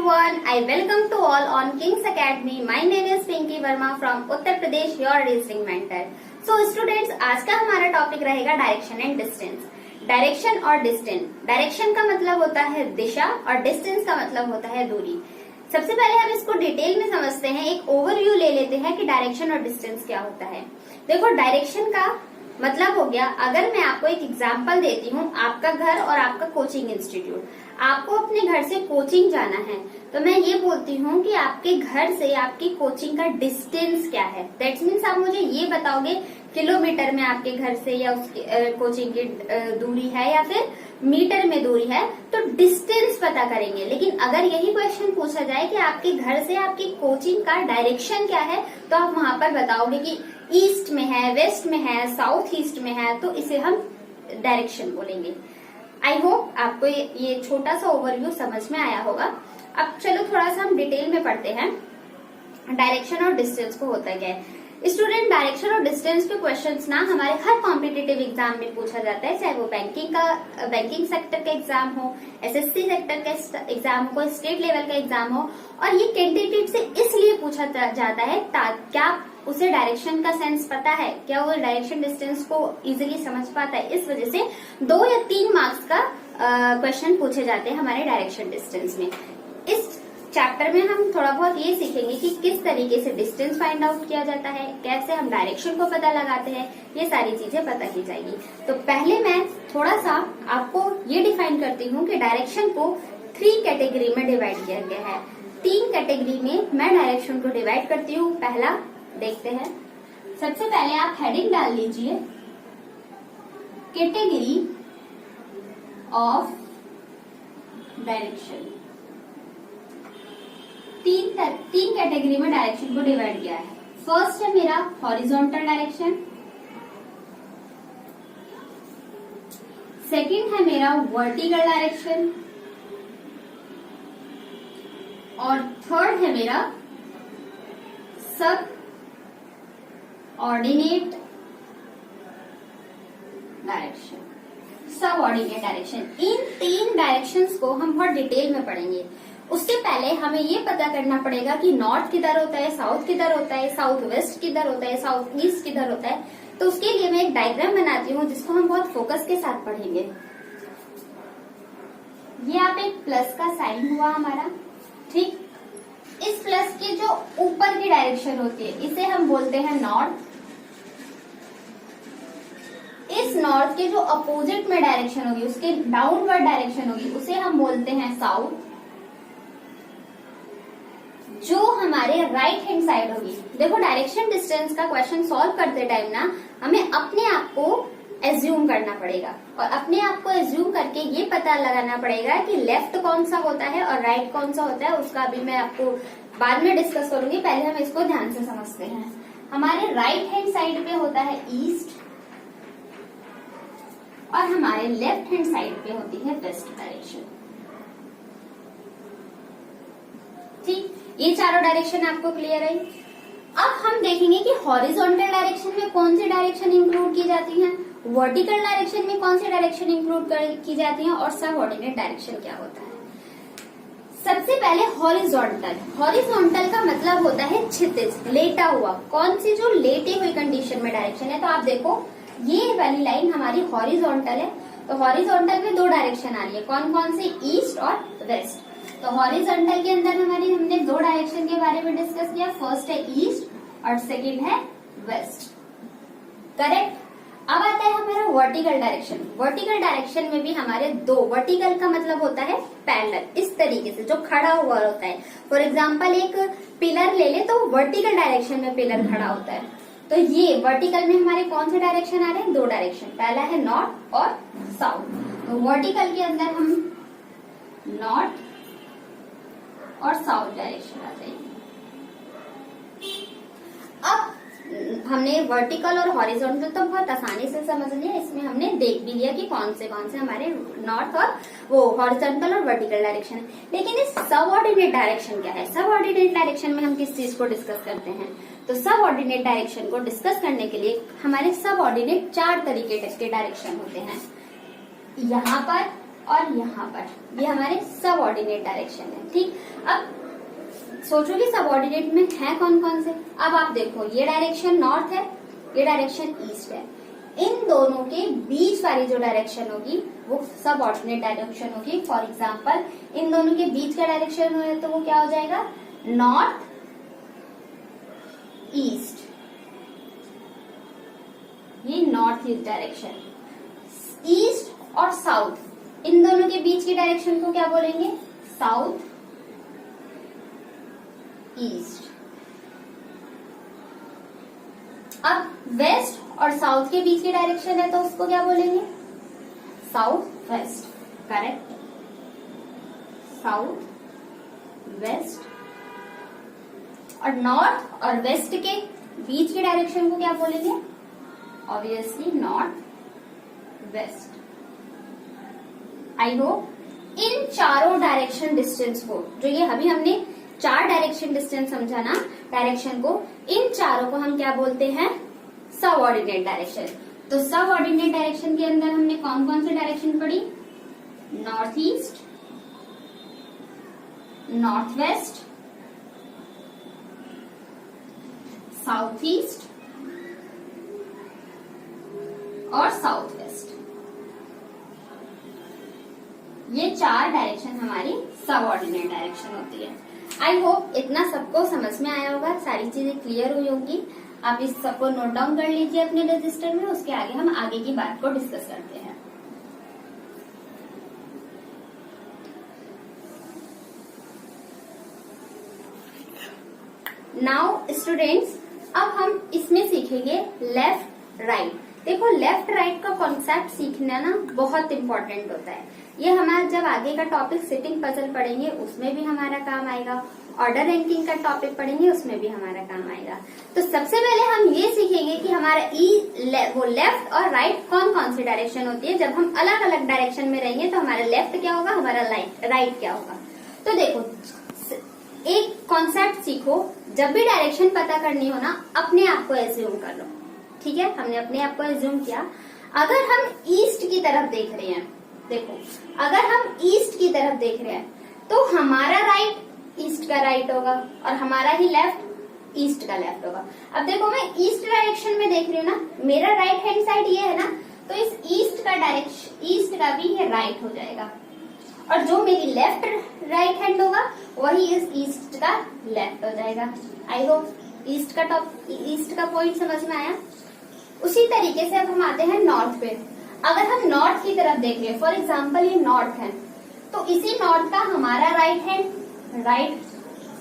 everyone. I welcome to all on King's Academy. My name is Pinky Verma from Uttar Pradesh, your reasoning mentor. So students, आज का हमारा topic रहेगा direction and distance. Direction और distance. Direction का मतलब होता है दिशा और डिस्टेंस का मतलब होता है दूरी. सबसे पहले हम इसको डिटेल में समझते हैं, एक ओवरव्यू ले लेते हैं कि डायरेक्शन और डिस्टेंस क्या होता है. देखो, डायरेक्शन का मतलब हो गया, अगर मैं आपको एक एग्जांपल देती हूँ, आपका घर और आपका कोचिंग इंस्टीट्यूट. आपको अपने घर से कोचिंग जाना है तो मैं ये बोलती हूँ कि आपके घर से आपकी कोचिंग का डिस्टेंस क्या है. दैट्स मीन्स आप मुझे ये बताओगे किलोमीटर में आपके घर से या उसकी कोचिंग की दूरी है या फिर मीटर में दूरी है, तो डिस्टेंस पता करेंगे. लेकिन अगर यही क्वेश्चन पूछा जाए कि आपके घर से आपकी कोचिंग का डायरेक्शन क्या है, तो आप वहां पर बताओगे कि ईस्ट में है, वेस्ट में है, साउथ ईस्ट में है, तो इसे हम डायरेक्शन बोलेंगे. आई होप आपको ये छोटा सा ओवरव्यू समझ में आया होगा. अब चलो थोड़ा सा हम डिटेल में पढ़ते हैं डायरेक्शन और डिस्टेंस को होता क्या है. स्टूडेंट, डायरेक्शन और डिस्टेंस के क्वेश्चंस ना हमारे हर कॉम्पिटिटिव एग्जाम में पूछा जाता है, चाहे वो बैंकिंग सेक्टर का एग्जाम हो, एसएससी सेक्टर का एग्जाम हो, स्टेट लेवल का एग्जाम हो. और ये कैंडिडेट से इसलिए पूछा जाता है क्या उसे डायरेक्शन का सेंस पता है, क्या वो डायरेक्शन डिस्टेंस को इजीली समझ पाता है. इस वजह से 2 या 3 मार्क्स का क्वेश्चन पूछे जाते हैं हमारे डायरेक्शन डिस्टेंस में. इस चैप्टर में हम थोड़ा बहुत ये सीखेंगे कि किस तरीके से डिस्टेंस फाइंड आउट किया जाता है, कैसे हम डायरेक्शन को पता लगाते हैं, ये सारी चीजें पता की जाएगी. तो पहले मैं थोड़ा सा आपको ये डिफाइन करती हूँ कि डायरेक्शन को 3 कैटेगरी में डिवाइड किया गया है. 3 कैटेगरी में मैं डायरेक्शन को डिवाइड करती हूँ. पहला देखते हैं. सबसे पहले आप हेडिंग डाल लीजिए, कैटेगरी ऑफ डायरेक्शन. 3 कैटेगरी में डायरेक्शन को डिवाइड किया है. फर्स्ट है मेरा हॉरिजॉन्टल डायरेक्शन, सेकंड है मेरा वर्टिकल डायरेक्शन और थर्ड है मेरा सब ऑर्डिनेट डायरेक्शन. सब ऑर्डिनेट डायरेक्शन. इन 3 डायरेक्शंस को हम बहुत डिटेल में पढ़ेंगे. उससे पहले हमें ये पता करना पड़ेगा कि नॉर्थ किधर होता है, साउथ किधर होता है, साउथ वेस्ट किधर होता है, साउथ ईस्ट किधर होता है. तो उसके लिए मैं एक डायग्राम बनाती हूँ जिसको हम बहुत फोकस के साथ पढ़ेंगे. ये आप एक प्लस का साइन हुआ हमारा, ठीक. इस प्लस के जो ऊपर की डायरेक्शन होती है इसे हम बोलते हैं नॉर्थ. इस नॉर्थ के जो अपोजिट में डायरेक्शन होगी, उसके डाउनवर्ड डायरेक्शन होगी, उसे हम बोलते हैं साउथ. जो हमारे राइट हैंड साइड होगी. देखो, डायरेक्शन डिस्टेंस का क्वेश्चन सॉल्व करते टाइम ना हमें अपने आप को एज्यूम करना पड़ेगा और अपने आप को एज्यूम करके ये पता लगाना पड़ेगा कि लेफ्ट कौन सा होता है और राइट कौन सा होता है. उसका भी मैं आपको बाद में डिस्कस करूंगी. पहले हम इसको ध्यान से समझते हैं. हमारे राइट हैंड साइड पे होता है ईस्ट और हमारे लेफ्ट हैंड साइड पे होती है वेस्ट डायरेक्शन. ठीक, ये चारों डायरेक्शन आपको क्लियर है. अब हम देखेंगे कि हॉरिजॉन्टल डायरेक्शन में कौन सी डायरेक्शन इंक्लूड की जाती हैं, वर्टिकल डायरेक्शन में कौन सी डायरेक्शन इंक्लूड की जाती हैं और सब ऑर्डिनेट डायरेक्शन क्या होता है. सबसे पहले हॉरिजॉन्टल. हॉरिजॉन्टल का मतलब होता है क्षितिज, लेटा हुआ. कौन सी, जो लेटे हुई कंडीशन में डायरेक्शन है. तो आप देखो, ये वाली लाइन हमारी हॉरिजॉन्टल है. तो हॉरिजॉन्टल में 2 डायरेक्शन आ रही है. कौन कौन से, ईस्ट और वेस्ट. तो हॉरिजॉन्टल के अंदर हमने 2 डायरेक्शन के बारे में डिस्कस किया. फर्स्ट है ईस्ट और सेकंड है वेस्ट. करेक्ट. अब आता है हमारा वर्टिकल डायरेक्शन. वर्टिकल डायरेक्शन में भी हमारे 2, वर्टिकल का मतलब होता है पैरेलल, इस तरीके से जो खड़ा हुआ होता है. फॉर एग्जाम्पल एक पिलर ले ले तो वर्टिकल डायरेक्शन में पिलर खड़ा होता है. तो ये वर्टिकल में हमारे कौन से डायरेक्शन आ रहे हैं, 2 डायरेक्शन. पहला है नॉर्थ और साउथ. तो वर्टिकल के अंदर हम नॉर्थ और साउथ डायरेक्शन आ जाएगी. अब हमने वर्टिकल और हॉरिजॉन्टल तो बहुत आसानी से समझ लिया. इसमें हमने देख भी लिया कि कौन से हमारे नॉर्थ और वो हॉरिजॉन्टल और वर्टिकल डायरेक्शन है. लेकिन इस सब ऑर्डिनेट डायरेक्शन क्या है. सब ऑर्डिनेट डायरेक्शन में हम किस चीज को डिस्कस करते हैं. तो सब ऑर्डिनेट डायरेक्शन को डिस्कस करने के लिए हमारे सब ऑर्डिनेट 4 तरीके के डायरेक्शन होते हैं. यहाँ पर और यहाँ पर ये हमारे सब ऑर्डिनेट डायरेक्शन है। ठीक, अब सोचो कि सब ऑर्डिनेट में है कौन कौन से। अब आप देखो, ये डायरेक्शन नॉर्थ है, ये डायरेक्शन ईस्ट है। इन दोनों के बीच वाली जो डायरेक्शन होगी वो सब ऑर्डिनेट डायरेक्शन होगी। फॉर एग्जाम्पल, इन दोनों के बीच का डायरेक्शन हो तो वो क्या हो जाएगा, नॉर्थ ईस्ट। ये नॉर्थ ईस्ट डायरेक्शन। ईस्ट और साउथ, इन दोनों के बीच की डायरेक्शन को क्या बोलेंगे, साउथ ईस्ट। अब वेस्ट और साउथ के बीच की डायरेक्शन है तो उसको क्या बोलेंगे, south west. Correct, south west. और नॉर्थ और वेस्ट के बीच की डायरेक्शन को क्या बोलेंगे, obviously north west. I hope इन चारों डायरेक्शन डिस्टेंस को, जो ये अभी हमने 4 डायरेक्शन डिस्टेंस समझा ना डायरेक्शन को, इन चारों को हम क्या बोलते हैं, सब ऑर्डिनेट डायरेक्शन। तो सब ऑर्डिनेट डायरेक्शन के अंदर हमने कौन कौन से डायरेक्शन पढ़ी, north east, north west, south east और साउथ वेस्ट। ये 4 डायरेक्शन हमारी सब ऑर्डिनेट डायरेक्शन होती है। आई होप इतना सबको समझ में आया होगा, सारी चीजें क्लियर हुई होगी। आप इस सबको नोट डाउन कर लीजिए अपने रजिस्टर में, उसके आगे हम आगे की बात को डिस्कस करते हैं। नाउ स्टूडेंट्स, अब हम इसमें सीखेंगे लेफ्ट राइट। देखो, लेफ्ट राइट का कॉन्सेप्ट सीखना ना बहुत इंपॉर्टेंट होता है। ये हमारा जब आगे का टॉपिक सिटिंग पजल पढ़ेंगे उसमें भी हमारा काम आएगा, ऑर्डर रैंकिंग का टॉपिक पढ़ेंगे उसमें भी हमारा काम आएगा। तो सबसे पहले हम ये सीखेंगे कि हमारा वो लेफ्ट और राइट कौन कौन सी डायरेक्शन होती है। जब हम अलग अलग डायरेक्शन में रहेंगे तो हमारा लेफ्ट क्या होगा, हमारा राइट क्या होगा। तो देखो, एक कॉन्सेप्ट सीखो, जब भी डायरेक्शन पता करनी हो ना, अपने आप को एज्यूम कर लो। ठीक है, हमने अपने आप को एज्यूम किया। अगर हम ईस्ट की तरफ देख रहे हैं, देखो अगर हम ईस्ट की तरफ देख रहे हैं तो हमारा राइट ईस्ट का राइट होगा और हमारा ही लेफ्ट ईस्ट का लेफ्ट होगा। अब देखो, मैं ईस्ट डायरेक्शन में देख रही हूँ ना, मेरा राइट हैंड साइड ये है ना, तो इस ईस्ट का डायरेक्शन, ईस्ट का भी ये राइट हो जाएगा। और जो मेरी लेफ्ट राइट हैंड होगा वही इस ईस्ट का लेफ्ट हो जाएगा। आई होप ईस्ट का पॉइंट समझ में आया। उसी तरीके से अब हम आते हैं नॉर्थ पे। अगर हम नॉर्थ की तरफ देख रहे हैं, फॉर एग्जाम्पल ये नॉर्थ है, तो इसी नॉर्थ का हमारा राइट हैंड राइट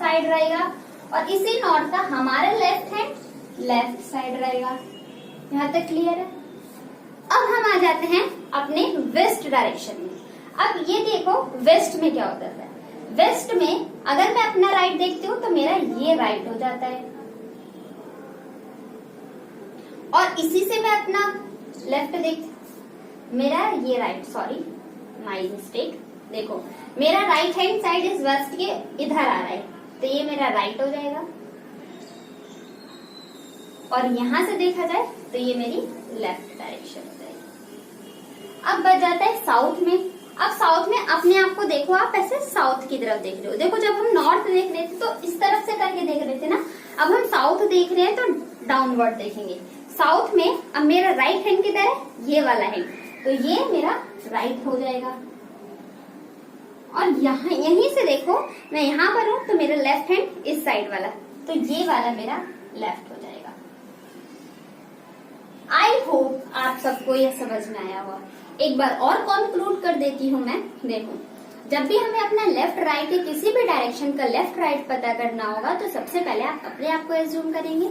साइड रहेगा और इसी नॉर्थ का हमारा लेफ्ट हैंड लेफ्ट साइड रहेगा। यहाँ तक क्लियर है। अब हम आ जाते हैं अपने वेस्ट डायरेक्शन में। अब ये देखो, वेस्ट में क्या होता है, वेस्ट में अगर मैं अपना राइट देखती हूँ तो मेरा ये राइट हो जाता है और इसी से मैं अपना लेफ्ट देखती हूँ, मेरा ये राइट, सॉरी माय मिस्टेक। देखो, मेरा राइट हैंड साइड इस वेस्ट के इधर आ रहा है तो ये मेरा राइट हो जाएगा और यहां से देखा जाए तो ये मेरी लेफ्ट डायरेक्शन हो जाएगी। अब बच जाता है साउथ में। अब साउथ में अपने आप को देखो, आप ऐसे साउथ की तरफ देख रहे हो। देखो, जब हम नॉर्थ देख रहे थे तो इस तरफ से करके देख रहे थे ना, अब हम साउथ देख रहे हैं तो डाउनवर्ड देखेंगे। साउथ में अब मेरा राइट हैंड किधर है, ये वाला है, तो ये मेरा राइट हो जाएगा। और यहाँ यहीं से देखो, मैं यहाँ पर हूँ तो मेरा लेफ्ट हैंड इस साइड वाला, तो ये वाला मेरा लेफ्ट हो जाएगा। आई होप आप सबको यह समझ में आया होगा। एक बार और कंक्लूड कर देती हूँ मैं। देखो, जब भी हमें अपना लेफ्ट राइट या किसी भी डायरेक्शन का लेफ्ट राइट पता करना होगा तो सबसे पहले आप अपने आप को एज्यूम करेंगे।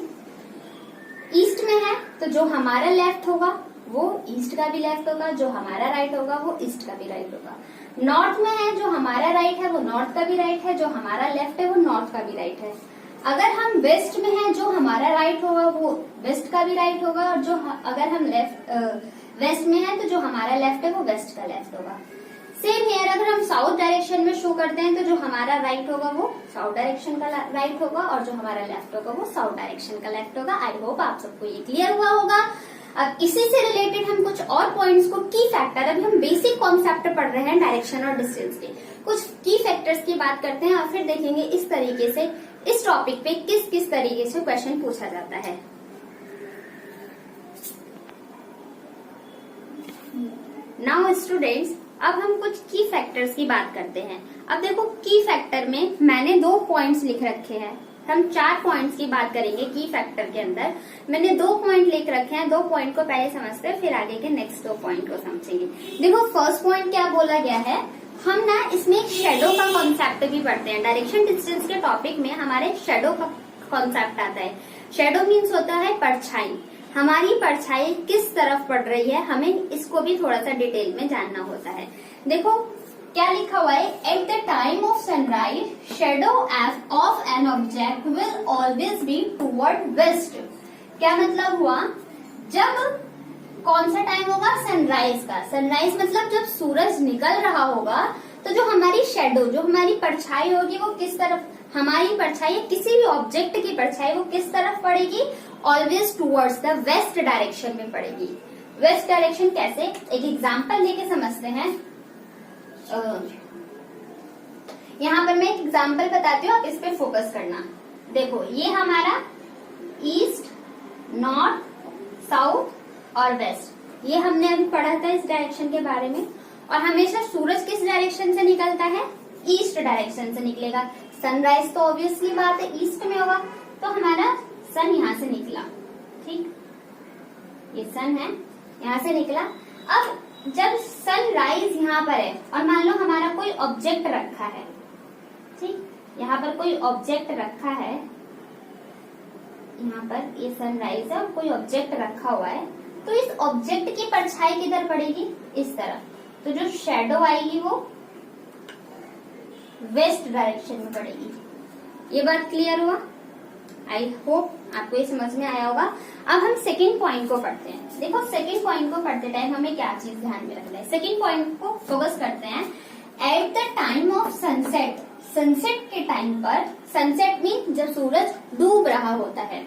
ईस्ट में है तो जो हमारा लेफ्ट होगा वो ईस्ट का भी लेफ्ट होगा, जो हमारा राइट होगा वो ईस्ट का भी राइट होगा। नॉर्थ में है, जो हमारा राइट है वो नॉर्थ का भी राइट है, जो हमारा लेफ्ट है वो नॉर्थ का भी राइट है। अगर हम वेस्ट में है, जो हमारा राइट होगा वो वेस्ट का भी राइट होगा, और जो अगर हम वेस्ट में है तो जो हमारा लेफ्ट है वो वेस्ट का लेफ्ट होगा। सेम हियर, अगर हम साउथ डायरेक्शन में शो करते हैं तो जो हमारा राइट होगा वो साउथ डायरेक्शन का राइट होगा और जो हमारा लेफ्ट होगा वो साउथ डायरेक्शन का लेफ्ट होगा। आई होप आप सबको ये क्लियर हुआ होगा। अब इसी से रिलेटेड हम कुछ और पॉइंट्स को की फैक्टर, अभी हम बेसिक कॉन्सेप्ट पढ़ रहे हैं डायरेक्शन और डिस्टेंस के, कुछ की फैक्टर्स की बात करते हैं और फिर देखेंगे इस तरीके से इस टॉपिक पे किस किस तरीके से क्वेश्चन पूछा जाता है। नाउ स्टूडेंट्स, अब हम कुछ की फैक्टर्स की बात करते हैं। अब देखो की फैक्टर में मैंने 2 पॉइंट्स लिख रखे हैं, हम 4 पॉइंट्स की बात करेंगे की फैक्टर के अंदर। मैंने 2 पॉइंट लिख रखे हैं, 2 पॉइंट को पहले समझते हैं फिर आगे के नेक्स्ट 2 पॉइंट को समझेंगे। देखो फर्स्ट पॉइंट क्या बोला गया है, हम ना इसमें एक शेडो का कॉन्सेप्ट भी पढ़ते हैं। डायरेक्शन डिस्टेंस के टॉपिक में हमारे शेडो का कॉन्सेप्ट आता है। शेडो मीन्स होता है परछाई, हमारी परछाई किस तरफ पड़ रही है, हमें इसको भी थोड़ा सा डिटेल में जानना होता है। देखो क्या लिखा हुआ है, at the time of sunrise shadow of an object will always be toward west. क्या मतलब हुआ, जब कौन सा टाइम होगा, सनराइज का। सनराइज मतलब जब सूरज निकल रहा होगा तो जो हमारी शेडो, जो हमारी परछाई होगी वो किस तरफ, हमारी परछाई किसी भी ऑब्जेक्ट की परछाई वो किस तरफ पड़ेगी, always towards the west direction में पड़ेगी। वेस्ट डायरेक्शन कैसे, एक एग्जांपल लेके समझते हैं। यहाँ पर मैं एक एग्जांपल बताती हूँ, आप इस पे फोकस करना। देखो ये हमारा ईस्ट, नॉर्थ, साउथ और वेस्ट, ये हमने अभी पढ़ा था इस डायरेक्शन के बारे में। और हमेशा सूरज किस डायरेक्शन से निकलता है, ईस्ट डायरेक्शन से निकलेगा। सनराइज तो ऑब्वियसली बात है ईस्ट में होगा, तो हमारा सन यहाँ से निकला, ठीक, ये सन है, यहाँ से निकला। अब जब सनराइज यहाँ पर है और मान लो हमारा कोई ऑब्जेक्ट रखा है, ठीक, यहाँ पर कोई ऑब्जेक्ट रखा है, यहाँ पर ये सनराइज है और कोई ऑब्जेक्ट रखा हुआ है, तो इस ऑब्जेक्ट की परछाई किधर पड़ेगी, इस तरफ। तो जो शेडो आएगी वो वेस्ट डायरेक्शन में पड़ेगी। ये बात क्लियर हुआ, आई होप आपको ये समझ में आया होगा। अब हम सेकंड पॉइंट को पढ़ते हैं। देखो सेकंड पॉइंट को पढ़ते टाइम हमें क्या चीज ध्यान में रखना है, सेकंड पॉइंट को फोकस करते हैं। Eight the time of sunset, sunset के टाइम पर, सनसेट मीन जब सूरज डूब रहा होता है,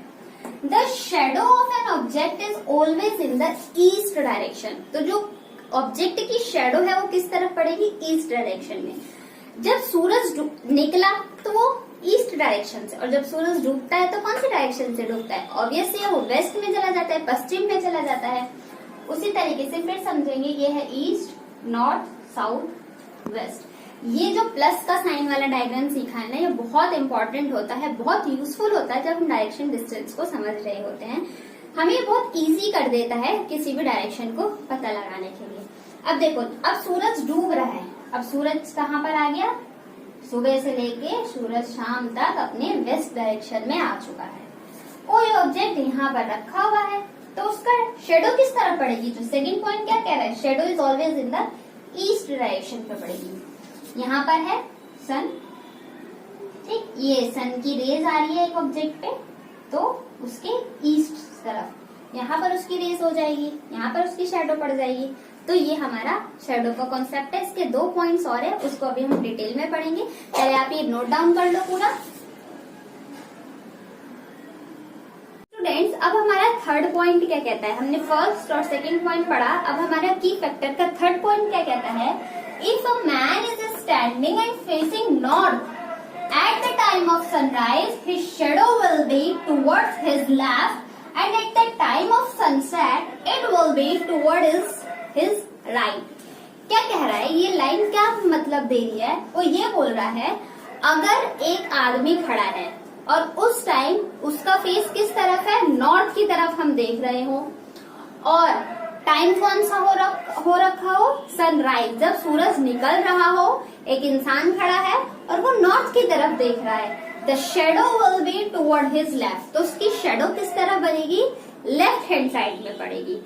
the shadow of an object is always in the east direction. तो जो ऑब्जेक्ट की शेडो है वो किस तरफ पड़ेगी, ईस्ट डायरेक्शन में। जब सूरज निकला तो वो ईस्ट डायरेक्शन से, और जब सूरज डूबता है तो कौन सी डायरेक्शन से डूबता है, ऑब्वियसली वो वेस्ट में चला जाता है, पश्चिम में चला जाता है। उसी तरीके से फिर समझेंगे, ये है ईस्ट, नॉर्थ, साउथ, वेस्ट। ये जो प्लस का साइन वाला डायग्राम सीखा है ना, ये बहुत इंपॉर्टेंट होता है, बहुत यूजफुल होता है जब हम डायरेक्शन डिस्टेंस को समझ रहे होते हैं। हमें बहुत इजी कर देता है किसी भी डायरेक्शन को पता लगाने के लिए। अब देखो, अब सूरज डूब रहा है, अब सूरज कहाँ पर आ गया, सुबह से लेके सूरज शाम तक अपने वेस्ट डायरेक्शन में आ चुका है। कोई ऑब्जेक्ट यहाँ पर रखा हुआ है तो उसका शेडो किस तरफ पड़ेगी, जो सेकंड पॉइंट क्या कह रहा है, shadow is always in the east direction पे पड़ेगी। यहाँ पर है सन, ठीक, ये सन की रेज आ रही है एक ऑब्जेक्ट पे, तो उसके ईस्ट तरफ यहाँ पर उसकी रेज हो जाएगी, यहाँ पर उसकी शेडो पड़ जाएगी। तो ये हमारा शेडो का कॉन्सेप्ट है। इसके 2 पॉइंट्स और है, उसको अभी हम डिटेल में पढ़ेंगे। पहले आप ये नोट डाउन कर लो पूरा। स्टूडेंट्स, अब हमारा थर्ड पॉइंट क्या कहता है, हमने फर्स्ट और सेकंड पॉइंट पढ़ा, अब हमारा की फैक्टर का थर्ड पॉइंट क्या कहता है, if a man is standing and facing north eight the time of sunrise, his shadow will be towards his left and at the time of sunset it will be toward his right। क्या कह रहा है, ये line क्या मतलब दे रही है, वो ये बोल रहा है, अगर एक आदमी खड़ा है और उस टाइम उसका फेस किस तरफ है, नॉर्थ की तरफ हम देख रहे हो, और टाइम कौन सा हो रखा हो, सनराइज, जब सूरज निकल रहा हो, एक इंसान खड़ा है और वो नॉर्थ की तरफ देख रहा है, the shadow will be toward his left. तो उसकी शेडो किस तरफ बनेगी, लेफ्ट हैंड साइड में पड़ेगी।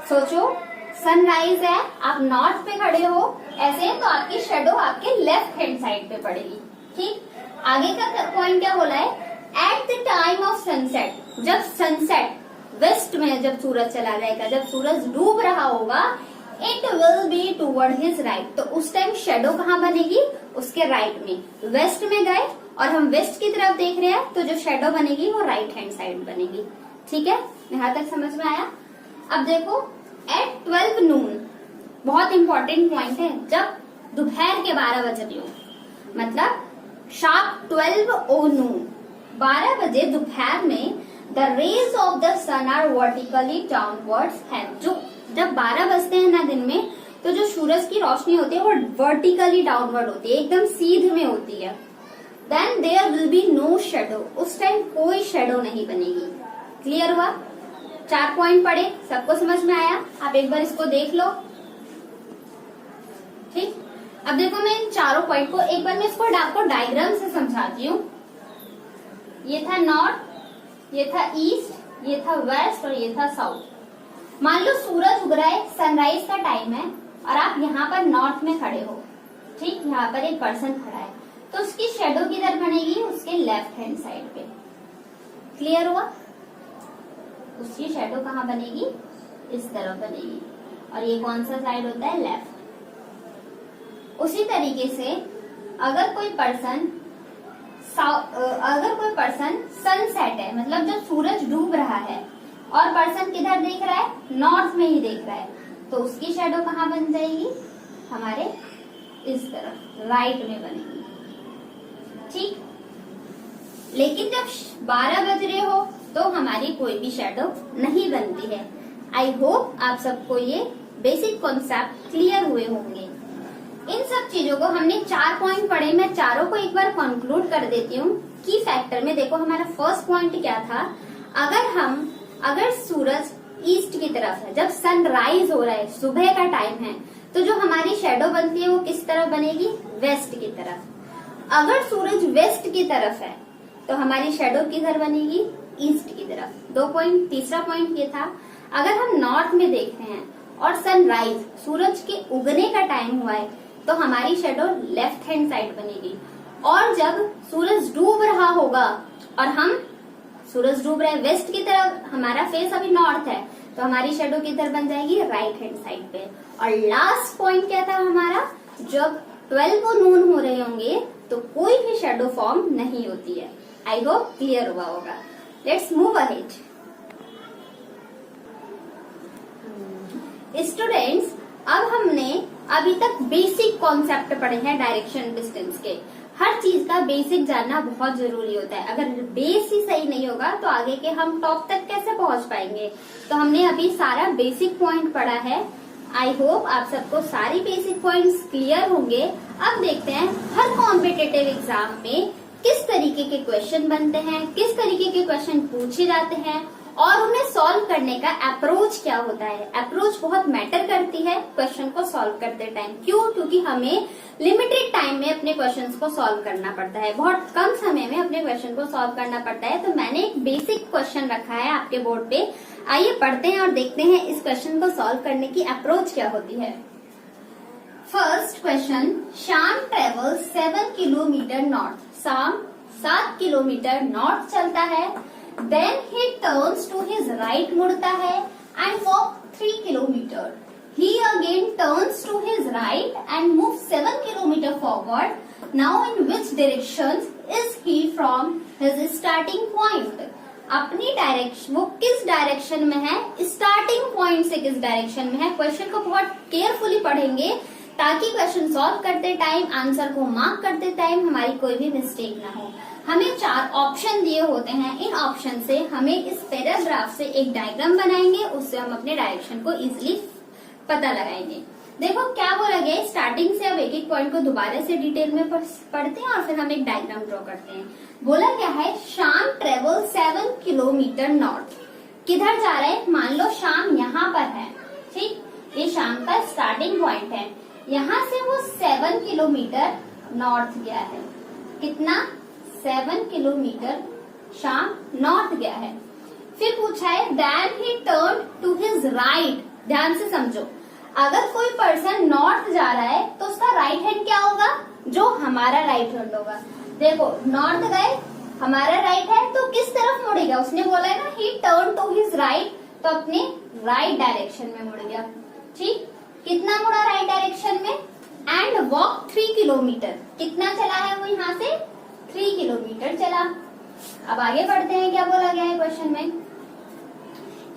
सोचो, सनराइज है, आप नॉर्थ पे खड़े हो ऐसे, तो आपकी शेडो आपके लेफ्ट हैंड साइड पे पड़ेगी, ठीक। आगे का पॉइंट क्या बोला है, at the time of sunset, जब सनसेट वेस्ट में जब सूरज चला जाएगा, जब सूरज डूब रहा होगा, it will be toward his right. तो उस टाइम शेडो कहाँ बनेगी, उसके राइट में। वेस्ट में गए और हम वेस्ट की तरफ देख रहे हैं, तो जो शेडो बनेगी वो राइट हैंड साइड बनेगी, ठीक है, यहाँ तक समझ में आया। अब देखो एट 12 नून, बहुत इंपॉर्टेंट पॉइंट है, जब दोपहर के 12 बज रही हो, मतलब शार्प 12 ओ नून, 12 बजे दोपहर में the rays of the sun are vertically downwards है। जो जब 12 बजते हैं ना दिन में, तो जो सूरज की रोशनी होती है वो वर्टिकली डाउनवर्ड होती है, एकदम सीध में होती है। Then there will be no shadow, उस टाइम कोई शेडो नहीं बनेगी। क्लियर हुआ? 4 पॉइंट पढ़े, सबको समझ में आया? आप एक बार इसको देख लो। ठीक, अब देखो मैं इन चारों पॉइंट को एक बार मैं इसको आपको डायग्राम से समझाती हूँ। ये था नॉर्थ, ये था ईस्ट, ये था वेस्ट और ये था साउथ। मान लो सूरज उग रहा है, सनराइज का टाइम है और आप यहाँ पर नॉर्थ में खड़े हो। ठीक, यहाँ पर एक पर्सन खड़ा है, तो उसकी शेडो किधर बनेगी? उसके लेफ्ट हैंड साइड पे। क्लियर हुआ? उसकी शेडो कहाँ बनेगी? इस तरफ बनेगी। और ये कौन सा साइड होता है? लेफ्ट। उसी तरीके से अगर कोई पर्सन सनसेट है, मतलब जब सूरज डूब रहा है और पर्सन किधर देख रहा है? नॉर्थ में ही देख रहा है, तो उसकी शेडो कहाँ बन जाएगी? हमारे इस तरफ राइट में बनेगी। ठीक, लेकिन जब 12 बज रहे हो तो हमारी कोई भी शेडो नहीं बनती है। आई होप आप सबको ये बेसिक कॉन्सेप्ट क्लियर हुए होंगे। इन सब चीजों को हमने 4 पॉइंट पढ़े, मैं चारों को एक बार कंक्लूड कर देती हूँ। की फैक्टर में देखो हमारा फर्स्ट पॉइंट क्या था? अगर सूरज ईस्ट की तरफ है, जब सनराइज हो रहा है, सुबह का टाइम है, तो जो हमारी शेडो बनती है वो किस तरफ बनेगी? वेस्ट की तरफ। अगर सूरज वेस्ट की तरफ है तो हमारी शेडो किधर बनेगी? ईस्ट की तरफ। 2 पॉइंट। तीसरा पॉइंट ये था, अगर हम नॉर्थ में देख रहे हैं और सनराइज, सूरज के उगने का टाइम हुआ है, तो हमारी शेडो लेफ्ट हैंड साइड बनेगी। और जब सूरज डूब रहा होगा और सूरज डूब रहा है वेस्ट की तरफ, हमारा फेस अभी नॉर्थ है, तो हमारी शेडो किधर बन जाएगी? राइट हैंड साइड पे। और लास्ट पॉइंट क्या था हमारा? जब 12 को नून हो रहे होंगे तो कोई भी शेडो फॉर्म नहीं होती है। आई होप क्लियर हुआ होगा। Let's move ahead. स्टूडेंट्स, अब हमने अभी तक बेसिक कॉन्सेप्ट पढ़े हैं डायरेक्शन डिस्टेंस के। हर चीज का बेसिक जानना बहुत जरूरी होता है। अगर बेस ही सही नहीं होगा तो आगे के हम टॉप तक कैसे पहुंच पाएंगे? तो हमने अभी सारा बेसिक पॉइंट पढ़ा है। आई होप आप सबको सारी बेसिक पॉइंट्स क्लियर होंगे। अब देखते हैं हर कॉम्पिटिटिव एग्जाम में किस तरीके के क्वेश्चन बनते हैं, किस तरीके के क्वेश्चन पूछे जाते हैं और उन्हें सॉल्व करने का अप्रोच क्या होता है। अप्रोच बहुत मैटर करती है क्वेश्चन को सॉल्व करते टाइम। क्यों? क्योंकि हमें लिमिटेड टाइम में अपने क्वेश्चंस को सॉल्व करना पड़ता है, बहुत कम समय में अपने क्वेश्चन को सॉल्व करना पड़ता है। तो मैंने एक बेसिक क्वेश्चन रखा है आपके बोर्ड पे, आइए पढ़ते हैं और देखते हैं इस क्वेश्चन को सॉल्व करने की अप्रोच क्या होती है। First question, Shyam travel 7 kilometre north. Shyam 7 kilometre north चलता है। Then he turns to his right, मुड़ता है, and walk 3 kilometre. He again turns to his right and moves 7 kilometer forward. Now in which direction is he from his starting point? अपनी direction, वो किस direction में है, starting point से किस direction में है। क्वेश्चन को बहुत केयरफुली पढ़ेंगे ताकि क्वेश्चन सॉल्व करते टाइम, आंसर को मार्क करते टाइम हमारी कोई भी मिस्टेक ना हो। हमें 4 ऑप्शन दिए होते हैं। इन ऑप्शन से हमें इस पैराग्राफ से एक डायग्राम बनाएंगे, उससे हम अपने डायरेक्शन को इजिली पता लगाएंगे। देखो क्या बोला गया, स्टार्टिंग से अब एक एक पॉइंट को दोबारा से डिटेल में पढ़ते हैं और फिर हम एक डायग्राम ड्रॉ करते हैं। बोला क्या है, शाम ट्रेवल 7 किलोमीटर नॉर्थ। किधर जा रहे हैं? मान लो शाम यहाँ पर है, ठीक, ये शाम का स्टार्टिंग पॉइंट है। यहाँ से वो 7 किलोमीटर नॉर्थ गया है। कितना? 7 किलोमीटर शाम नॉर्थ गया है। फिर पूछा है then he turn to his right. ध्यान से समझो, अगर कोई पर्सन नॉर्थ जा रहा है तो उसका राइट हैंड क्या होगा? जो हमारा राइट हैंड होगा। देखो नॉर्थ गए, हमारा राइट है, तो किस तरफ मुड़ेगा? उसने बोला है ना he turn to his right, तो अपने राइट डायरेक्शन में मुड़ गया। ठीक, कितना मुड़ा राइट डायरेक्शन में? And walk 3 kilometre. कितना चला है वो यहाँ से? 3 किलोमीटर चला। अब आगे बढ़ते हैं, क्या बोला गया है क्वेश्चन में।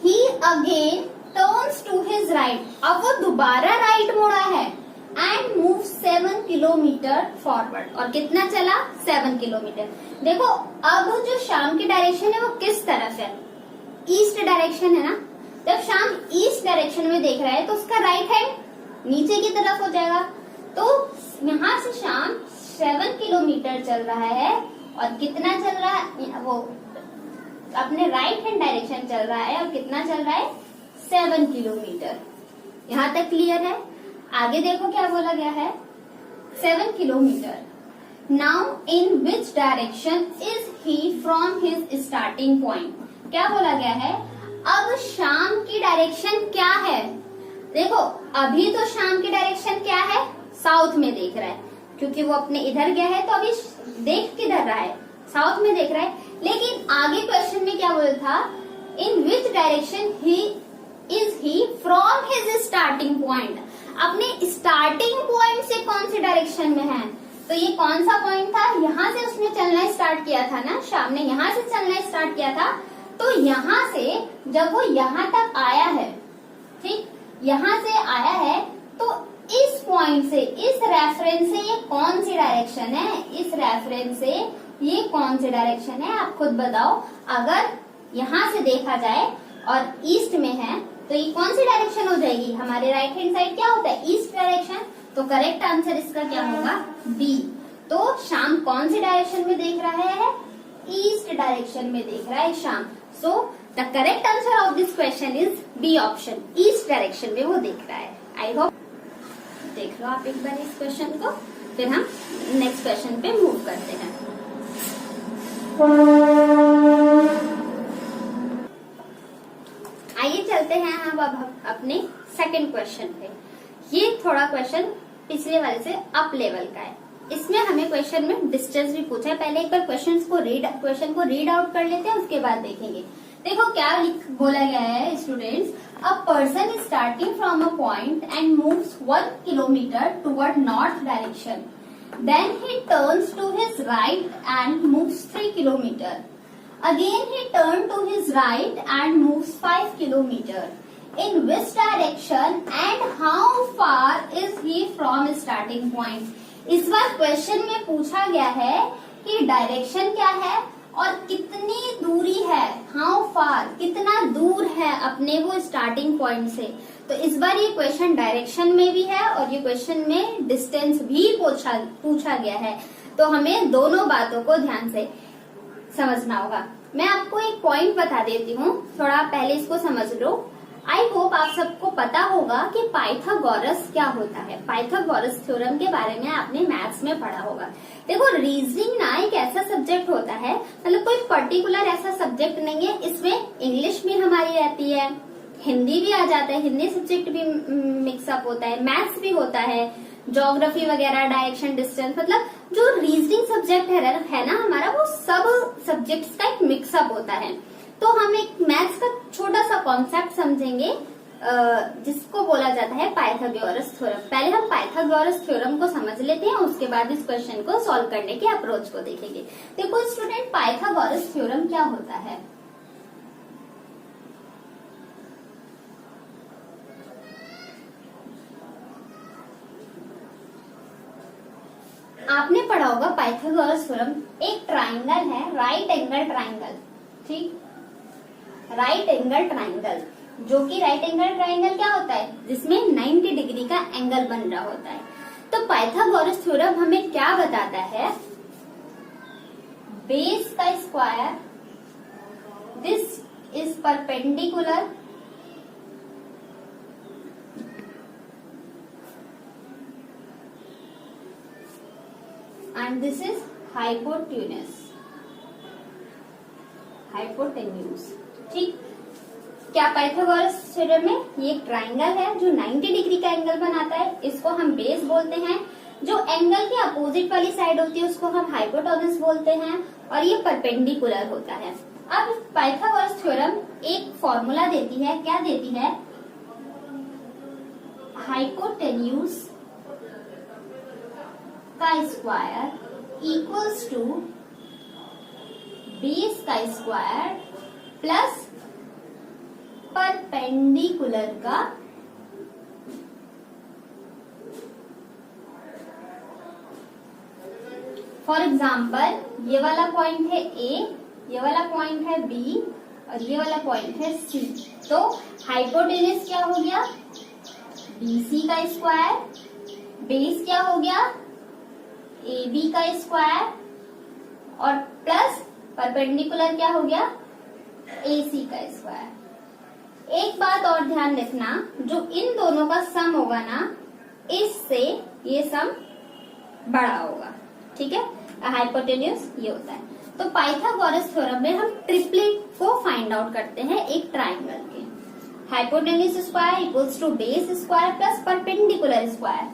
He again turns to his right, अब वो दोबारा राइट मुड़ा है, एंड मूव 7 किलोमीटर फॉरवर्ड, और कितना चला 7 किलोमीटर। देखो अब जो शाम की डायरेक्शन है वो किस तरफ है, ईस्ट डायरेक्शन है ना। जब शाम ईस्ट डायरेक्शन में देख रहा है तो उसका राइट हैंड नीचे की तरफ हो जाएगा। तो यहाँ से शाम 7 किलोमीटर चल रहा है, और कितना चल रहा है, वो अपने राइट हैंड डायरेक्शन चल रहा है, और कितना चल रहा है 7 किलोमीटर। यहाँ तक क्लियर है। आगे देखो क्या बोला गया है, 7 kilometre. Now in which direction is he from his starting point, क्या बोला गया है, अब शाम की डायरेक्शन क्या है। देखो अभी तो शाम की डायरेक्शन क्या है, साउथ में देख रहा है, क्योंकि वो अपने इधर गया है, तो अभी देख किधर रहा है, साउथ में देख रहा है। लेकिन आगे क्वेश्चन में क्या बोला था, in which direction he from his starting point, अपने स्टार्टिंग पॉइंट से कौन सी डायरेक्शन में है। तो ये कौन सा पॉइंट था, यहाँ से उसने चलना स्टार्ट किया था ना, शाम ने यहाँ से चलना स्टार्ट किया था। तो यहाँ से जब वो यहाँ तक आया है, ठीक, यहाँ से आया है, तो इस पॉइंट से, इस रेफरेंस से ये कौन सी डायरेक्शन है, इस रेफरेंस से ये कौन सी डायरेक्शन है, आप खुद बताओ। अगर यहाँ से देखा जाए और ईस्ट में है तो ये कौन सी डायरेक्शन हो जाएगी, हमारे राइट हैंड साइड क्या होता है, ईस्ट डायरेक्शन। तो करेक्ट आंसर इसका क्या होगा, बी। तो शाम कौन सी डायरेक्शन में देख रहा है, ईस्ट डायरेक्शन में देख रहा है शाम। So the correct answer of this question is B option, east direction में वो देख रहा है। आई होप देख लो आप एक बार इस क्वेश्चन को, फिर हम नेक्स्ट क्वेश्चन पे मूव करते हैं। आइए चलते हैं हम अब अपने सेकंड क्वेश्चन पे। ये थोड़ा क्वेश्चन पिछले वाले से अप लेवल का है। इसमें हमें क्वेश्चन में डिस्टेंस भी पूछा है। पहले एक बार क्वेश्चन को रीड आउट कर लेते हैं, उसके बाद देखेंगे। देखो क्या बोला गया है students, a person is starting from a point and moves 1 kilometre toward north direction, then he turns to his right and moves 3 kilometre, again he turn to his right and moves 5 kilometre, in which direction and how far is he from starting point। इस बार question में पूछा गया है कि direction क्या है और कितनी दूरी है, हाउ फार, कितना दूर है अपने वो स्टार्टिंग पॉइंट से। तो इस बार ये क्वेश्चन डायरेक्शन में भी है और ये क्वेश्चन में डिस्टेंस भी पूछा गया है। तो हमें दोनों बातों को ध्यान से समझना होगा। मैं आपको एक पॉइंट बता देती हूँ, थोड़ा पहले इसको समझ लो। आई होप आप सबको पता होगा कि पाइथागोरस क्या होता है। पाइथागोरस थ्योरम के बारे में आपने मैथ्स में पढ़ा होगा। देखो रीजनिंग ना एक ऐसा सब्जेक्ट होता है, मतलब कोई पर्टिकुलर ऐसा सब्जेक्ट नहीं है, इसमें इंग्लिश भी हमारी रहती है, हिंदी भी आ जाता है, हिंदी सब्जेक्ट भी मिक्सअप होता है, मैथ्स भी होता है, ज्योग्राफी वगैरह, डायरेक्शन, डिस्टेंस, मतलब जो रीजनिंग सब्जेक्ट है ना हमारा, वो सब सब्जेक्ट्स का एक मिक्सअप होता है। तो हम एक मैथ्स का छोटा सा कॉन्सेप्ट समझेंगे जिसको बोला जाता है पाइथागोरस थ्योरम। पहले हम पाइथागोरस थ्योरम को समझ लेते हैं, उसके बाद इस क्वेश्चन को सॉल्व करने के अप्रोच को देखेंगे। देखो स्टूडेंट, पाइथागोरस थ्योरम क्या होता है। आपने पढ़ा होगा पाइथागोरस थ्योरम, एक ट्राइंगल है, राइट एंगल ट्राइंगल, ठीक, राइट एंगल ट्राइंगल, जो कि राइट एंगल ट्राइंगल क्या होता है, जिसमें 90 डिग्री का एंगल बन रहा होता है। तो पाइथागोरस थ्योरम हमें क्या बताता है, बेस का square, this is perpendicular and this is hypotenuse, ठीक। क्या पाइथागोरस थ्योरम में ये एक ट्राइंगल है जो 90 डिग्री का एंगल बनाता है, इसको हम बेस बोलते हैं। जो एंगल के अपोजिट वाली साइड होती है उसको हम हाइपोटेन्यूज बोलते हैं, और ये परपेंडिकुलर होता है। अब पाइथागोरस थ्योरम एक फॉर्मूला देती है, क्या देती है, हाइपोटेन्यूज का स्क्वायर इक्वल्स टू बेस का स्क्वायर प्लस परपेंडिकुलर का फॉर एग्जाम्पल ये वाला पॉइंट है ए, ये वाला पॉइंट है बी और ये वाला पॉइंट है सी। तो हाइपोटेनस क्या हो गया, बीसी का स्क्वायर, बेस क्या हो गया, AB का स्क्वायर और प्लस परपेंडिकुलर क्या हो गया, AC का स्क्वायर। एक बात और ध्यान रखना, जो इन दोनों का सम होगा ना, इससे ये सम बड़ा होगा, ठीक है। हाइपोटेन्यूज ये होता है। तो पाइथागोरस थ्योरम में हम ट्रिपलेट को फाइंड आउट करते हैं एक ट्राइंगल के। Hypotenuse square equals to base square plus perpendicular square,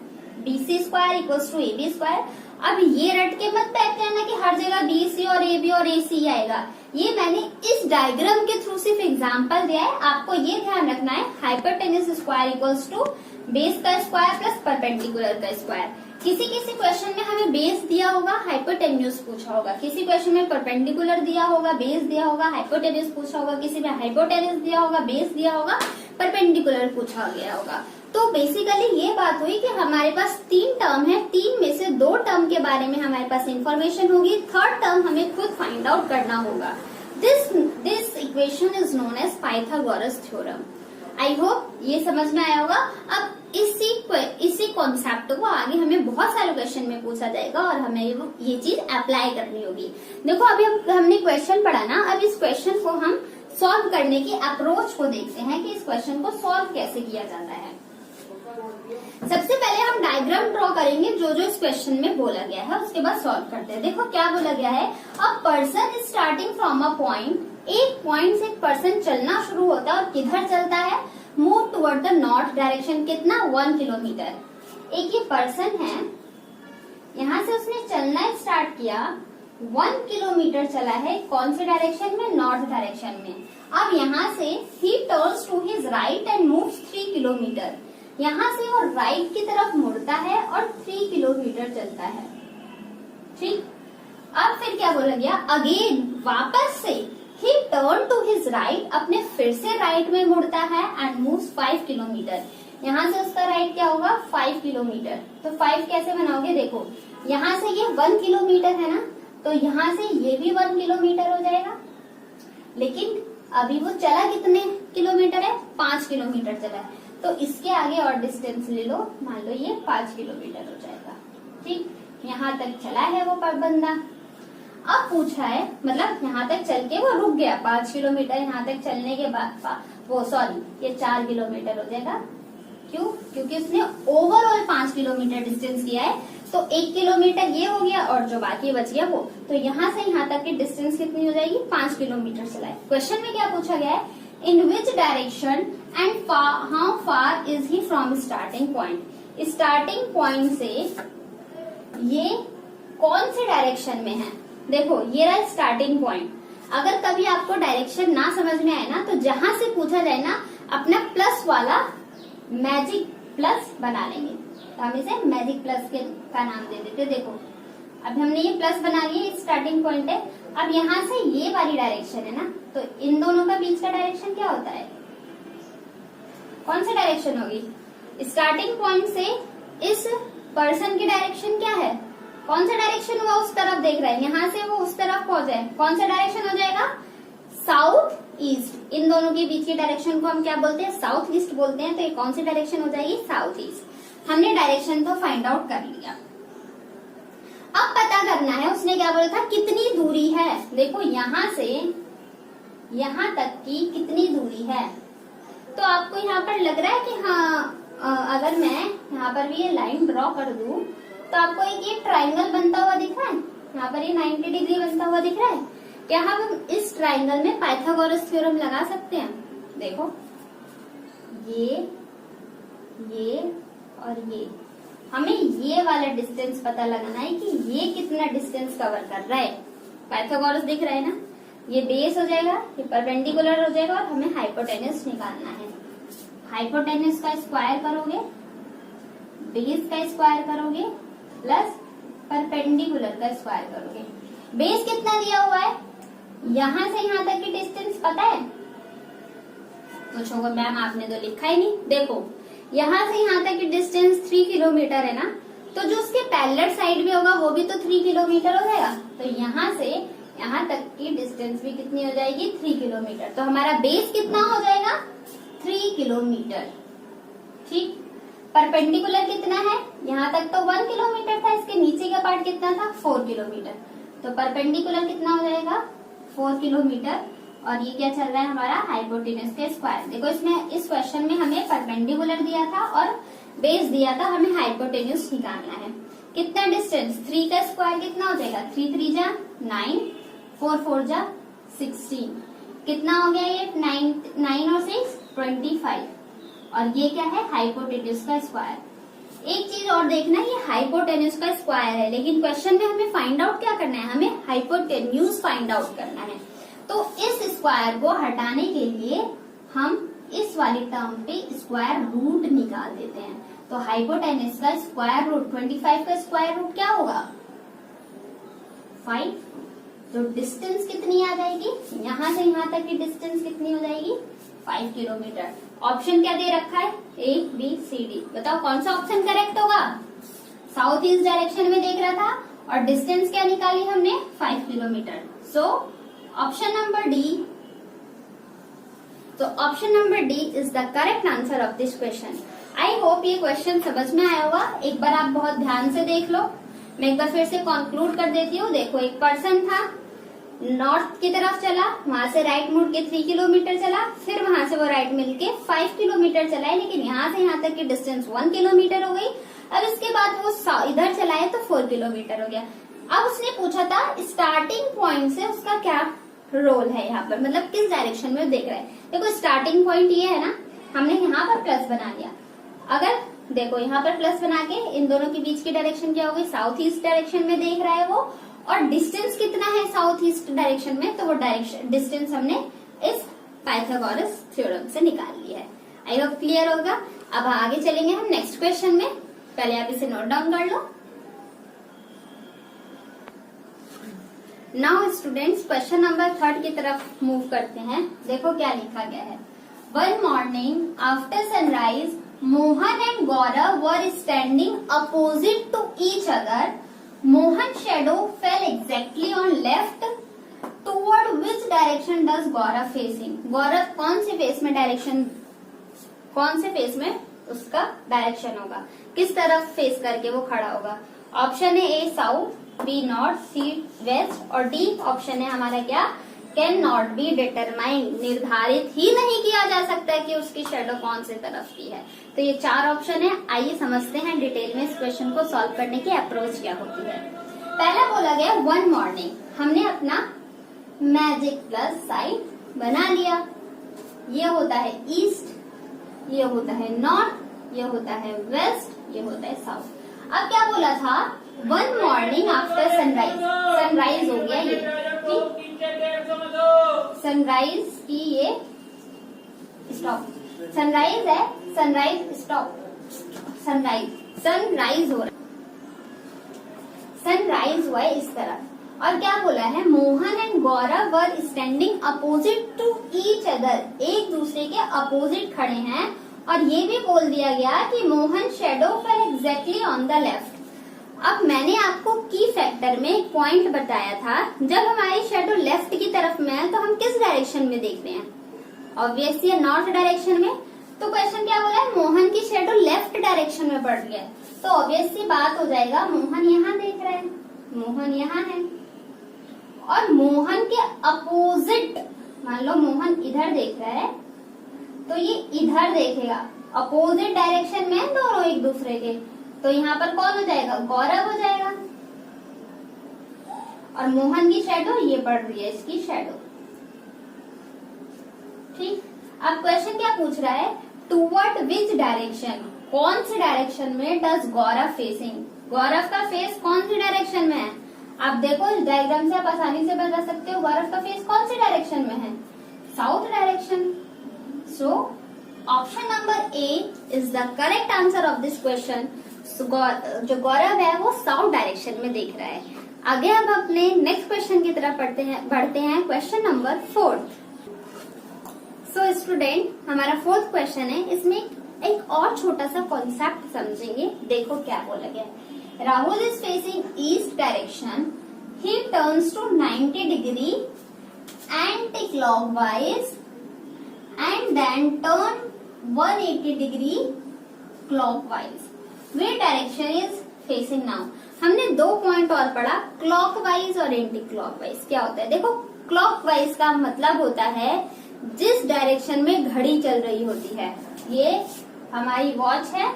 BC square equals to AB square. अब ये रट के मत बैठ जाना कि हर जगह BC और AB और AC आएगा, ये मैंने इस डायग्राम के थ्रू सिर्फ एग्जांपल दिया है। आपको ये ध्यान रखना है, hypotenuse square equals to base का स्क्वायर प्लस परपेंडिकुलर का स्क्वायर। किसी किसी क्वेश्चन में हमें बेस दिया होगा, हाइपोटेन्यूज पूछा होगा, किसी क्वेश्चन में परपेंडिकुलर दिया होगा, बेस दिया होगा, हाइपोटेन्यूज पूछा होगा, किसी में हाइपोटेन्यूज दिया होगा, बेस दिया होगा, परपेंडिकुलर पूछा गया होगा। तो बेसिकली ये बात हुई कि हमारे पास 3 टर्म है, 3 में से 2 टर्म के बारे में हमारे पास इंफॉर्मेशन होगी, 3rd टर्म हमें खुद फाइंड आउट करना होगा। This equation is known as Pythagoras theorem. I hope ये समझ में आया होगा। अब इसी कॉन्सेप्ट को आगे हमें बहुत सारे क्वेश्चन में पूछा जाएगा और हमें ये चीज अप्लाई करनी होगी। देखो अभी हमने क्वेश्चन पढ़ा ना, अब इस क्वेश्चन को हम सॉल्व करने की अप्रोच को देखते हैं कि इस क्वेश्चन को सॉल्व कैसे किया जाता है। सबसे पहले हम डायग्राम ड्रॉ करेंगे जो जो इस क्वेश्चन में बोला गया है, उसके बाद सॉल्व करते हैं। देखो क्या बोला गया है, a person starting from a point, एक पॉइंट से एक पर्सन चलना शुरू होता है और किधर चलता है, move toward the north direction. कितना, 1 किलोमीटर। एक ये पर्सन है, यहाँ से उसने चलना स्टार्ट किया, 1 किलोमीटर चला है, कौन से डायरेक्शन में, नॉर्थ डायरेक्शन में। अब यहाँ से he turns to his right and moves 3 kilometre. यहाँ से वो राइट की तरफ मुड़ता है और 3 किलोमीटर चलता है, ठीक। अब फिर क्या बोला गया, अगेन वापस से he turn to his right, अपने फिर से राइट में मुड़ता है एंड मूव्स 5 किलोमीटर। यहाँ से उसका राइट क्या होगा, 5 किलोमीटर। तो 5 कैसे बनाओगे, देखो यहाँ से ये 1 किलोमीटर है ना, तो यहाँ से ये भी 1 किलोमीटर हो जाएगा। लेकिन अभी वो चला कितने किलोमीटर है, 5 किलोमीटर चला है, तो इसके आगे और डिस्टेंस ले लो, मान लो ये 5 किलोमीटर हो जाएगा, ठीक। यहाँ तक चला है वो बंदा। अब पूछा है, मतलब यहाँ तक चल के वो रुक गया, 5 किलोमीटर यहाँ तक चलने के बाद वो ये 4 किलोमीटर हो जाएगा। क्यों, क्योंकि उसने ओवरऑल 5 किलोमीटर डिस्टेंस किया है, तो 1 किलोमीटर ये हो गया और जो बाकी बच गया वो, तो यहाँ से यहाँ तक की डिस्टेंस कितनी हो जाएगी, 5 किलोमीटर चला है। क्वेश्चन में क्या पूछा गया है, in which direction and how far is he from starting point. Starting point से ये कौन से डायरेक्शन में है, देखो ये रहा स्टार्टिंग पॉइंट। अगर कभी आपको डायरेक्शन ना समझ में आए ना, तो जहां से पूछा जाए ना, अपना प्लस वाला मैजिक प्लस बना लेंगे, तो हम इसे मैजिक प्लस का नाम दे देते। देखो अब हमने ये प्लस बना लिया, स्टार्टिंग पॉइंट है। अब यहाँ से ये वाली डायरेक्शन है ना, तो इन दोनों का बीच का डायरेक्शन क्या होता है, कौन सी डायरेक्शन होगी, स्टार्टिंग पॉइंट से इस पर्सन की डायरेक्शन क्या है, कौन सा डायरेक्शन हुआ, उस तरफ देख रहे हैं, यहाँ से वो उस तरफ पहुंच जाए, कौन सा डायरेक्शन हो जाएगा, साउथ ईस्ट। इन दोनों के बीच की डायरेक्शन को हम क्या बोलते हैं, साउथ ईस्ट बोलते हैं। तो ये कौन सी डायरेक्शन हो जाएगी, साउथ ईस्ट। हमने डायरेक्शन तो फाइंड आउट कर लिया। अब पता करना है, उसने क्या बोला था, कितनी दूरी है। देखो यहाँ से यहाँ तक की कितनी दूरी है, तो आपको यहाँ पर लग रहा है कि हाँ, अगर मैं यहाँ पर भी ये लाइन ड्रॉ कर दूं, तो आपको एक ये ट्राइंगल बनता हुआ दिख रहा है, यहाँ पर ये 90 डिग्री बनता हुआ दिख रहा है। क्या हम इस ट्राइंगल में पाइथागोरस थ्योरम लगा सकते हैं। देखो ये और ये, हमें ये वाला डिस्टेंस पता लगाना है कि ये कितना डिस्टेंस कवर कर रहा है। पाइथागोरस दिख रहा है ना, ये बेस हो जाएगा, ये परपेंडिकुलर हो जाएगा, और हमें हाइपोटेनस निकालना है। हाइपोटेनस का स्क्वायर करोगे, बेस का स्क्वायर करोगे, प्लस परपेंडिकुलर का स्क्वायर करोगे। बेस कितना दिया हुआ है, यहां से यहां तक की डिस्टेंस पता है, पूछोगे मैम आपने तो लिखा ही नहीं। देखो यहाँ से यहाँ तक की डिस्टेंस 3 किलोमीटर है ना, तो जो उसके पैरेलल साइड भी होगा वो भी तो 3 किलोमीटर हो जाएगा। तो यहाँ से यहाँ तक की डिस्टेंस भी कितनी हो जाएगी, 3 किलोमीटर। तो हमारा बेस कितना हो जाएगा, 3 किलोमीटर। ठीक, परपेंडिकुलर कितना है, यहाँ तक तो 1 किलोमीटर था, इसके नीचे का पार्ट कितना था, 4 किलोमीटर। तो परपेंडिकुलर कितना हो जाएगा, 4 किलोमीटर। और ये क्या चल रहा है हमारा, हाइपोटेन्यूज के स्क्वायर। देखो इसमें इस क्वेश्चन में हमें परपेंडिकुलर दिया था और बेस दिया था, हमें हाइपोटेन्यूज निकालना है। कितना डिस्टेंस, 3 का स्क्वायर कितना हो जाएगा, 3 3 जा 9, 4 4 जा 16, कितना हो गया ये 9 और 6 25। और ये क्या है, हाइपोटेन्यूज का स्क्वायर। एक चीज और देखना, ये हाइपोटेन्यूज का स्क्वायर है, लेकिन क्वेश्चन में हमें फाइंड आउट क्या करना है, हमें हाइपोटेन्यूज फाइंड आउट करना है। तो इस स्क्वायर को हटाने के लिए हम इस वाली टर्म पे स्क्वायर रूट निकाल देते हैं। तो हाइपोटेन्यूज का स्क्वायर रूट 25 का स्क्वायर रूट क्या होगा, 5। तो डिस्टेंस कितनी आ जाएगी, यहाँ से यहाँ तक की डिस्टेंस कितनी हो जाएगी, 5 किलोमीटर। ऑप्शन क्या दे रखा है, A B C D। बताओ कौन सा ऑप्शन करेक्ट होगा, साउथ ईस्ट डायरेक्शन में देख रहा था और डिस्टेंस क्या निकाली हमने, 5 kilometre. So option number D, तो option number D is the correct answer of this question. I hope ये क्वेश्चन समझ में आया होगा। एक बार आप बहुत ध्यान से देख लो, मैं एक बार फिर से कंक्लूड कर देती हूँ। देखो एक पर्सन था, नॉर्थ की तरफ चला, वहां से राइट मुड़ के 3 किलोमीटर चला, फिर वहां से वो राइट मिल के 5 किलोमीटर चला है, लेकिन यहाँ से यहाँ तक की डिस्टेंस 1 किलोमीटर हो गई। अब इसके बाद वो इधर चला है तो 4 किलोमीटर हो गया। अब उसने पूछा था स्टार्टिंग पॉइंट से उसका क्या रोल है यहाँ पर, मतलब किस डायरेक्शन में देख रहा है। देखो स्टार्टिंग पॉइंट ये है ना, हमने यहाँ पर प्लस बना लिया। अगर देखो यहाँ पर प्लस बना के इन दोनों के बीच की डायरेक्शन क्या होगी, साउथ ईस्ट डायरेक्शन में देख रहा है वो, और डिस्टेंस कितना है साउथ ईस्ट डायरेक्शन में, तो वो डायरेक्शन डिस्टेंस हमने इस पाइथागोरस थ्योरम से निकाल लिया है। आई होप क्लियर होगा। अब आगे चलेंगे हम नेक्स्ट क्वेश्चन में, पहले आप इसे नोट डाउन कर लो। नाउ स्टूडेंट्स क्वेश्चन नंबर 3 की तरफ मूव करते हैं। देखो क्या लिखा गया है, one morning after sunrise Mohan and Gaurav were standing opposite to each other. Mohan's shadow fell exactly on left. Toward which direction does Gaurav facing? गौरव कौन से फेस में डायरेक्शन, कौन से फेस में उसका डायरेक्शन होगा, किस तरफ फेस करके वो खड़ा होगा। ऑप्शन है ए साउथ, बी नॉर्थ, सी वेस्ट और डी ऑप्शन है हमारा क्या, कैन नॉट बी डिटरमाइंड, निर्धारित ही नहीं किया जा सकता कि उसकी शेडो कौन से तरफ की है। तो ये 4 ऑप्शन है। आइए समझते हैं डिटेल में इस क्वेश्चन को सॉल्व करने की अप्रोच क्या होती है। पहला बोला गया वन मॉर्निंग, हमने अपना मैजिक प्लस साइन बना लिया। ये होता है ईस्ट, ये होता है नॉर्थ, ये होता है वेस्ट, ये होता है साउथ। अब क्या बोला था, one morning after sunrise, sunrise हो गया ये, ठीक, सनराइज की ये स्टॉप, सनराइज है, सनराइज स्टॉप, सनराइज, सनराइज हो रहा है, सनराइज हुआ है इस तरह। और क्या बोला है, Mohan and Gaurav were standing opposite to each other, एक दूसरे के अपोजिट खड़े हैं। और ये भी बोल दिया गया कि Mohan shadow fail exactly on the left. अब मैंने आपको की फैक्टर में एक पॉइंट बताया था, जब हमारी शेडो लेफ्ट की तरफ में है तो हम किस डायरेक्शन में देख रहे हैं, ऑब्वियसली नॉर्थ डायरेक्शन में। तो क्वेश्चन क्या बोला है, मोहन की शेडो लेफ्ट डायरेक्शन में बढ़ गया, तो ऑब्वियसली बात हो जाएगा मोहन यहाँ देख रहा है, मोहन यहाँ है, और मोहन के अपोजिट, मान लो मोहन इधर देख रहा है तो ये इधर देखेगा, अपोजिट डायरेक्शन में दोनों एक दूसरे के, तो यहाँ पर कौन हो जाएगा, गौरव हो जाएगा। और मोहन की शेडो ये बढ़ रही है, इसकी शेडो, ठीक। अब क्वेश्चन क्या पूछ रहा है, टूवर्ड विच डायरेक्शन, कौन सी डायरेक्शन में डज गौरव फेसिंग, गौरव का फेस कौन सी डायरेक्शन में है। आप देखो इस डायग्राम से आप आसानी से बता सकते हो गौरव का फेस कौन सी डायरेक्शन में है, south direction. So option number A is the correct answer of this question. जो गौरव है वो साउथ डायरेक्शन में देख रहा है। आगे अब अपने नेक्स्ट क्वेश्चन की तरफ बढ़ते हैं क्वेश्चन नंबर 4। सो स्टूडेंट हमारा फोर्थ क्वेश्चन है, इसमें एक और छोटा सा कॉन्सेप्ट समझेंगे। देखो क्या बोला गया है। Rahul is facing east direction, he turns to 90 degree anticlockwise and then turn 180 degree clockwise. Way direction is facing now. हमने 2 पॉइंट और पढ़ा, क्लॉकवाइज और एंटी क्लॉकवाइज। क्या होता है देखो, क्लॉकवाइज का मतलब होता है जिस डायरेक्शन में घड़ी चल रही होती है। ये हमारी वॉच है,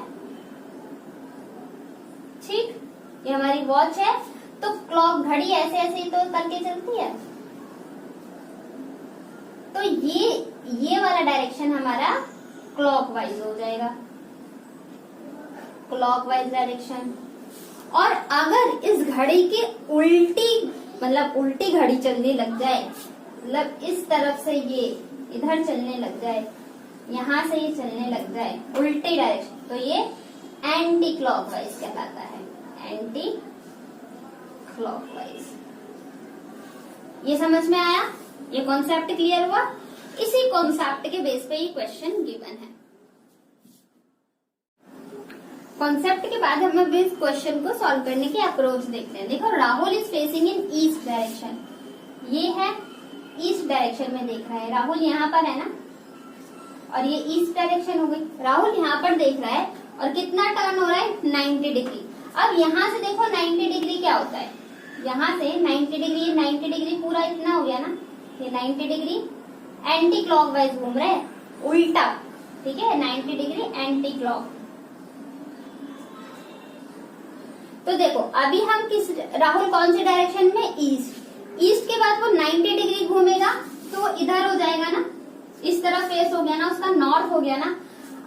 ठीक, ये हमारी वॉच है, तो क्लॉक घड़ी ऐसे ऐसे ही तो करके चलती है। तो ये वाला डायरेक्शन हमारा क्लॉकवाइज हो जाएगा, क्लॉकवाइज डायरेक्शन। और अगर इस घड़ी के उल्टी घड़ी चलने लग जाए, मतलब इस तरफ से ये इधर चलने लग जाए, यहां से ये चलने लग जाए उल्टी डायरेक्शन, तो ये एंटी क्लॉकवाइज कहलाता है, एंटी क्लॉकवाइज। ये समझ में आया? ये कॉन्सेप्ट क्लियर हुआ? इसी कॉन्सेप्ट के बेस पे ये क्वेश्चन गिवन है। कॉन्सेप्ट के बाद हम अब इस क्वेश्चन को सॉल्व करने की अप्रोच देखते हैं। देखो, Rahul is facing in east direction, ये है ईस्ट डायरेक्शन में देख रहा है। राहुल यहाँ पर है ना, और ये ईस्ट डायरेक्शन हो गई। राहुल यहाँ पर देख रहा है और कितना टर्न हो रहा है, 90 डिग्री। अब यहाँ से देखो 90 डिग्री क्या होता है, यहाँ से 90 डिग्री, 90 डिग्री पूरा इतना हो गया ना, ये 90 डिग्री एंटी क्लॉकवाइज घूम रहा है, उल्टा, ठीक है, 90 डिग्री एंटी क्लॉक। तो देखो अभी हम राहुल कौन सी डायरेक्शन में, ईस्ट। ईस्ट के बाद वो 90 डिग्री घूमेगा तो वो इधर हो जाएगा ना, इस तरफ फेस हो गया ना, उसका नॉर्थ हो गया ना।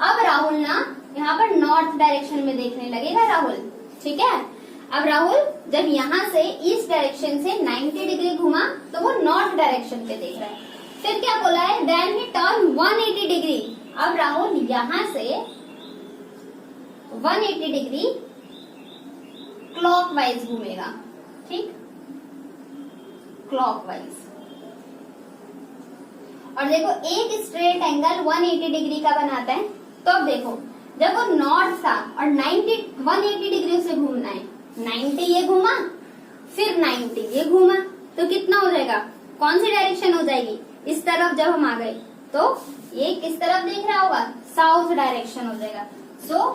अब राहुल ना यहाँ पर नॉर्थ डायरेक्शन में देखने लगेगा राहुल, ठीक है। अब राहुल जब यहाँ से ईस्ट डायरेक्शन से 90 डिग्री घुमा तो वो नॉर्थ डायरेक्शन पे देख रहा है। फिर क्या बोला है, देन ही टर्न 180 डिग्री। अब राहुल यहाँ से 180 डिग्री क्लॉकवाइज घूमेगा, ठीक, क्लॉकवाइज। और देखो एक स्ट्रेट एंगल 180 डिग्री का बनाता है। तो अब देखो जब वो नॉर्थ था और 180 डिग्री से घूमना है, 90 ये घूमा, फिर 90 ये घूमा, तो कितना हो जाएगा, कौन सी डायरेक्शन हो जाएगी, इस तरफ जब हम आ गए तो ये किस तरफ देख रहा होगा, साउथ डायरेक्शन हो जाएगा। सो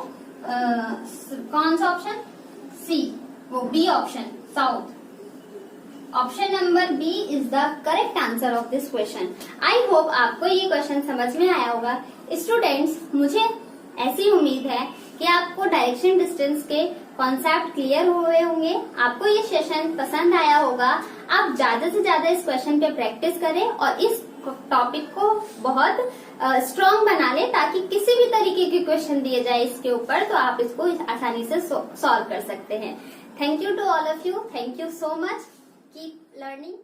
कौन सा ऑप्शन, सी, वो B option, south. Option number B is the correct answer of this question. I hope आपको ये क्वेश्चन समझ में आया होगा। स्टूडेंट्स, मुझे ऐसी उम्मीद है कि आपको डायरेक्शन डिस्टेंस के कॉन्सेप्ट क्लियर हुए होंगे, आपको ये सेशन पसंद आया होगा। आप ज्यादा से ज्यादा इस क्वेश्चन पे प्रैक्टिस करें और इस टॉपिक को बहुत स्ट्रॉन्ग बना ले, ताकि किसी भी तरीके के क्वेश्चन दिए जाए इसके ऊपर तो आप इसको आसानी से सॉल्व कर सकते हैं। Thank you to all of you, thank you so much, keep learning.